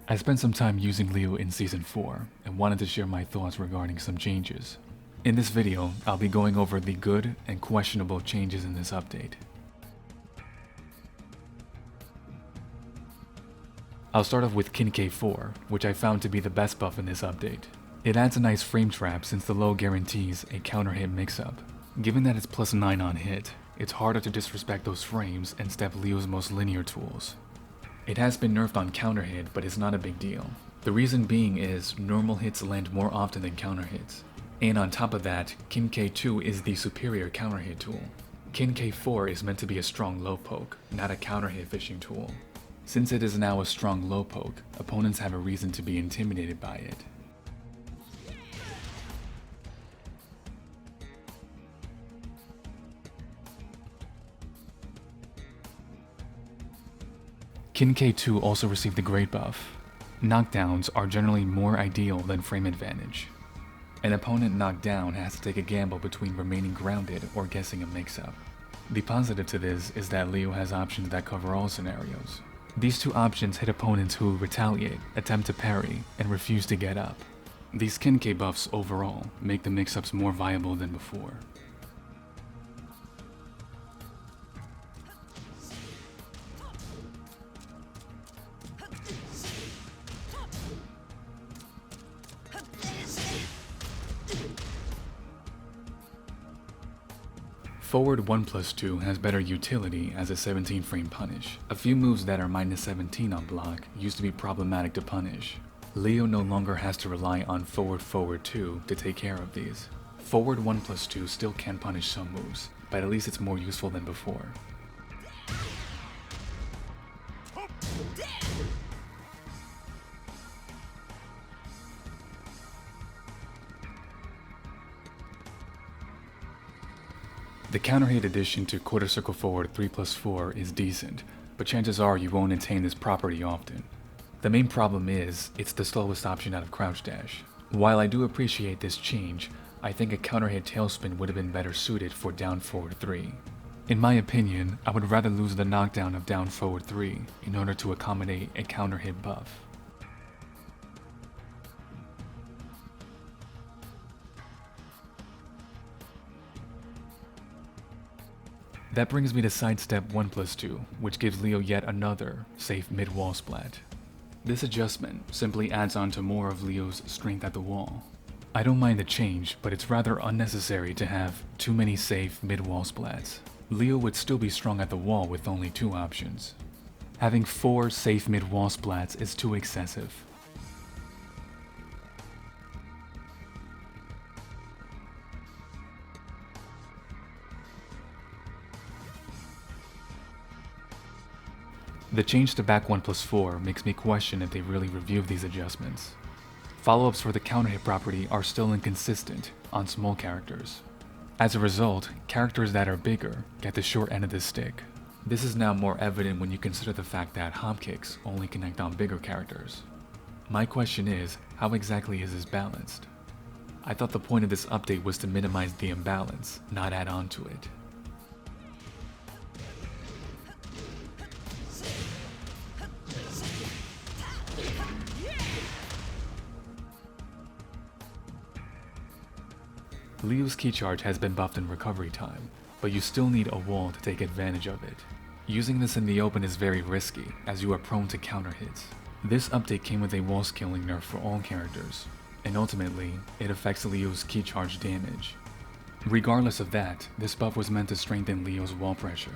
I spent some time using Leo in Season 4 and wanted to share my thoughts regarding some changes. In this video, I'll be going over the good and questionable changes in this update. I'll start off with Kin K4, which I found to be the best buff in this update. It adds a nice frame trap since the low guarantees a counter hit mix-up. Given that it's plus 9 on hit, it's harder to disrespect those frames and step Leo's most linear tools. It has been nerfed on counter hit, but it's not a big deal. The reason being is normal hits land more often than counter hits. And on top of that, Kin K2 is the superior counter hit tool. Kin K4 is meant to be a strong low poke, not a counter hit fishing tool. Since it is now a strong low poke, opponents have a reason to be intimidated by it. Kin K2 also received the great buff. Knockdowns are generally more ideal than frame advantage. An opponent knocked down has to take a gamble between remaining grounded or guessing a mix-up. The positive to this is that Leo has options that cover all scenarios. These two options hit opponents who retaliate, attempt to parry, and refuse to get up. These Kin K buffs overall make the mix-ups more viable than before. Forward 1+2 has better utility as a 17 frame punish. A few moves that are minus 17 on block used to be problematic to punish. Leo no longer has to rely on forward 2 to take care of these. Forward 1+2 still can punish some moves, but at least it's more useful than before. The counter hit addition to quarter circle forward 3+4 is decent, but chances are you won't attain this property often. The main problem is, it's the slowest option out of crouch dash. While I do appreciate this change, I think a counter hit tailspin would have been better suited for down forward 3. In my opinion, I would rather lose the knockdown of down forward 3 in order to accommodate a counter hit buff. That brings me to Sidestep 1+2, which gives Leo yet another safe mid-wall splat. This adjustment simply adds on to more of Leo's strength at the wall. I don't mind the change, but it's rather unnecessary to have too many safe mid-wall splats. Leo would still be strong at the wall with only 2 options. Having 4 safe mid-wall splats is too excessive. The change to back 1+4 makes me question if they really reviewed these adjustments. Follow-ups for the counter hit property are still inconsistent on small characters. As a result, characters that are bigger get the short end of the stick. This is now more evident when you consider the fact that hop kicks only connect on bigger characters. My question is, how exactly is this balanced? I thought the point of this update was to minimize the imbalance, not add on to it. Leo's key charge has been buffed in recovery time, but you still need a wall to take advantage of it. Using this in the open is very risky, as you are prone to counter hits. This update came with a wall scaling nerf for all characters, and ultimately, it affects Leo's key charge damage. Regardless of that, this buff was meant to strengthen Leo's wall pressure.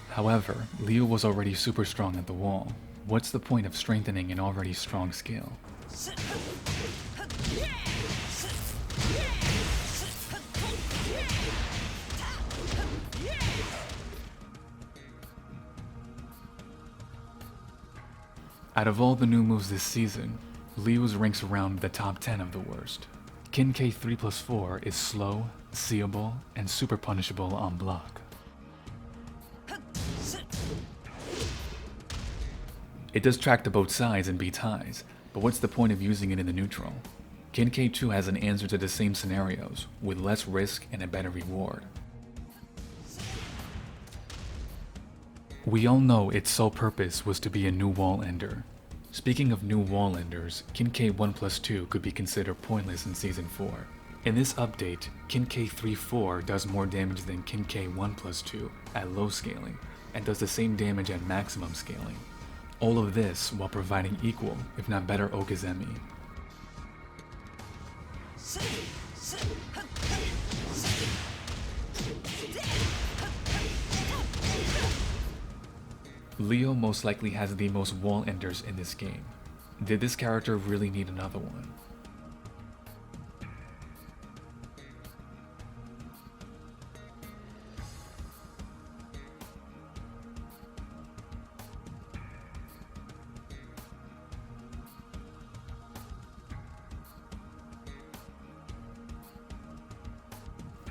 However, Leo was already super strong at the wall. What's the point of strengthening an already strong skill? Out of all the new moves this season, Leo's ranks around the top 10 of the worst. Kin K 3+4 is slow, seeable, and super punishable on block. It does track to both sides and beats highs, but what's the point of using it in the neutral? Kin K2 has an answer to the same scenarios, with less risk and a better reward. We all know its sole purpose was to be a new wall ender. Speaking of new wall enders, Kinkai 1+2 could be considered pointless in Season 4. In this update, Kinkai 3-4 does more damage than Kinkai 1+2 at low scaling, and does the same damage at maximum scaling. All of this while providing equal, if not better Okizeme. Leo most likely has the most wall enders in this game. Did this character really need another one?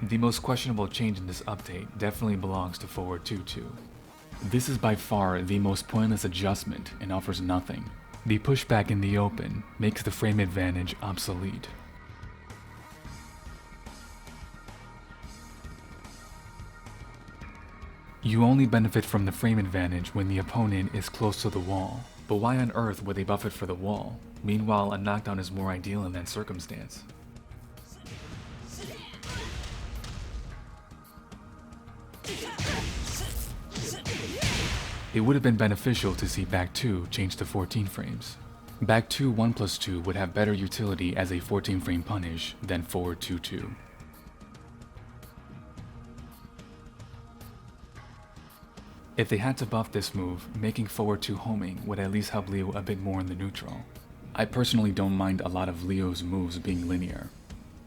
The most questionable change in this update definitely belongs to Forward 2-2. This is by far the most pointless adjustment and offers nothing. The pushback in the open makes the frame advantage obsolete. You only benefit from the frame advantage when the opponent is close to the wall, but why on earth would they buff it for the wall? Meanwhile, a knockdown is more ideal in that circumstance. It would have been beneficial to see back 2 change to 14 frames. Back 2 1+2 would have better utility as a 14 frame punish than Forward 2-2. If they had to buff this move, making Forward 2 homing would at least help Leo a bit more in the neutral. I personally don't mind a lot of Leo's moves being linear.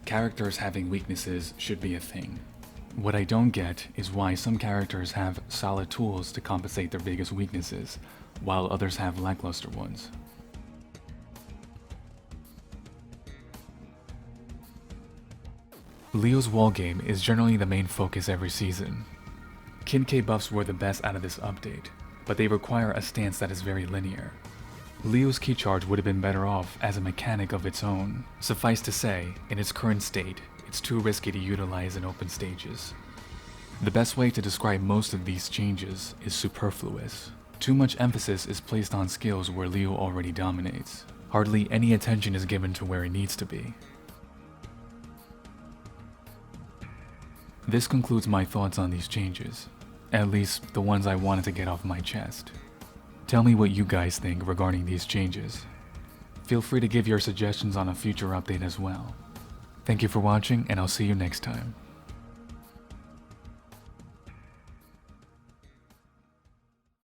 Characters having weaknesses should be a thing. What I don't get is why some characters have solid tools to compensate their biggest weaknesses, while others have lackluster ones. Leo's wall game is generally the main focus every season. Kinkai buffs were the best out of this update, but they require a stance that is very linear. Leo's key charge would have been better off as a mechanic of its own. Suffice to say, in its current state, it's too risky to utilize in open stages. The best way to describe most of these changes is superfluous. Too much emphasis is placed on skills where Leo already dominates. Hardly any attention is given to where it needs to be. This concludes my thoughts on these changes, at least the ones I wanted to get off my chest. Tell me what you guys think regarding these changes. Feel free to give your suggestions on a future update as well. Thank you for watching, and I'll see you next time.